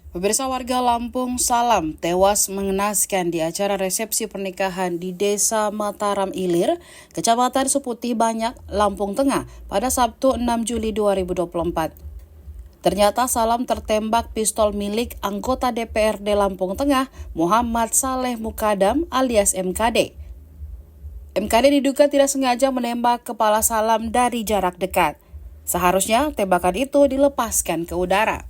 Pemirsa, warga Lampung Salam tewas mengenaskan di acara resepsi pernikahan di Desa Mataram Ilir, Kecamatan Seputih Banyak, Lampung Tengah pada Sabtu 6 Juli 2024. Ternyata Salam tertembak pistol milik anggota DPRD Lampung Tengah, Muhammad Saleh Mukadam alias MKD. MKD diduga tidak sengaja menembak kepala Salam dari jarak dekat. Seharusnya tembakan itu dilepaskan ke udara.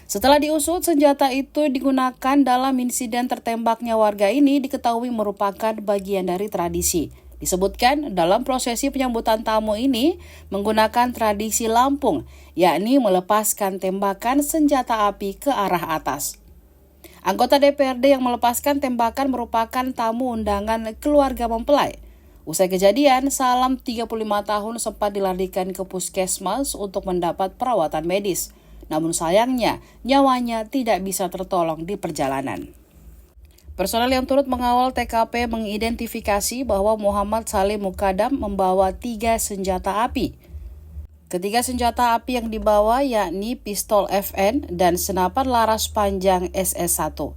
Setelah diusut, senjata itu digunakan dalam insiden tertembaknya warga ini diketahui merupakan bagian dari tradisi. Disebutkan dalam prosesi penyambutan tamu ini menggunakan tradisi Lampung, yakni melepaskan tembakan senjata api ke arah atas. Anggota DPRD yang melepaskan tembakan merupakan tamu undangan keluarga mempelai. Usai kejadian, Salam 35 tahun sempat dilarikan ke puskesmas untuk mendapat perawatan medis. Namun sayangnya, nyawanya tidak bisa tertolong di perjalanan. Personel yang turut mengawal TKP mengidentifikasi bahwa Muhammad Saleh Mukadam membawa 3 senjata api. Ketiga senjata api yang dibawa yakni pistol FN dan senapan laras panjang SS1.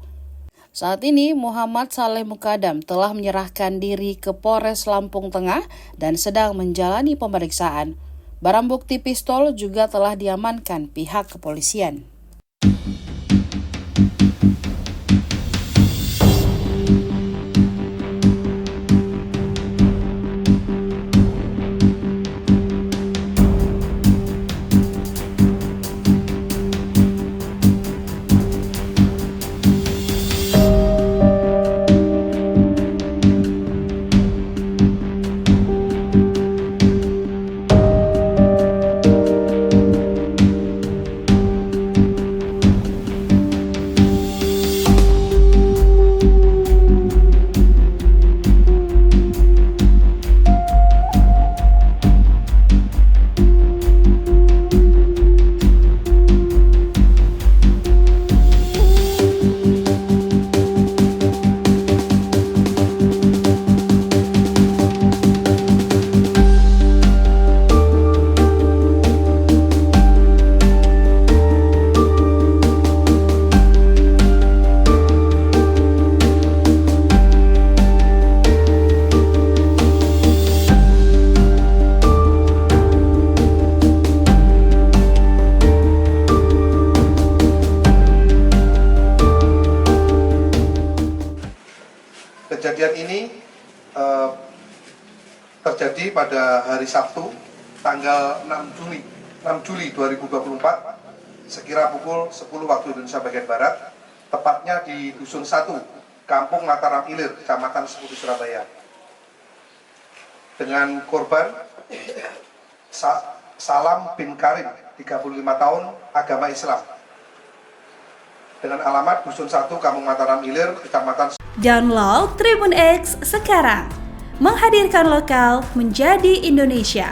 Saat ini, Muhammad Saleh Mukadam telah menyerahkan diri ke Polres Lampung Tengah dan sedang menjalani pemeriksaan. Barang bukti pistol juga telah diamankan pihak kepolisian. Kejadian ini terjadi pada hari Sabtu, tanggal 6 Juli 2024, sekira pukul 10 waktu Indonesia bagian Barat, tepatnya di Dusun 1, Kampung Mataram Ilir, Kecamatan Seputih, Surabaya. Dengan korban Salam bin Karim, 35 tahun, agama Islam. Dengan alamat Dusun 1, Kampung Mataram Ilir, Kecamatan. Download Tribun X sekarang, menghadirkan lokal menjadi Indonesia.